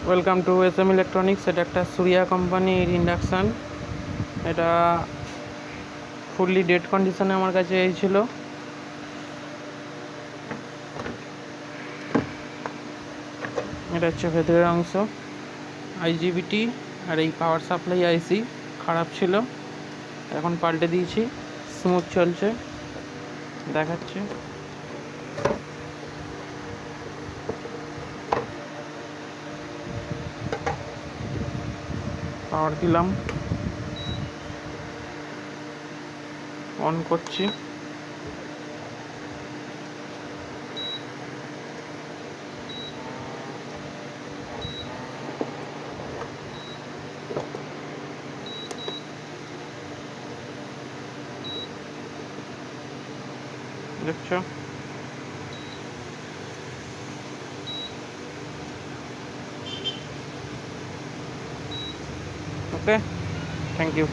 Welcome to SM electronics. এটা একটা সুরিয়া কোম্পানির ইন্ডাকশান। এটা ফুললি ডেড কন্ডিশনে আমার কাছে এই ছিল। এটা হচ্ছে ভেতরের অংশ, IGBT আর এই পাওয়ার সাপ্লাই IC খারাপ ছিল, এখন পাল্টে দিয়েছি, স্মুথ চলছে, দেখাচ্ছে। পাওয়ার দিলাম, অন করছি। দেখছো? ওকে, থ্যাংক ইউ।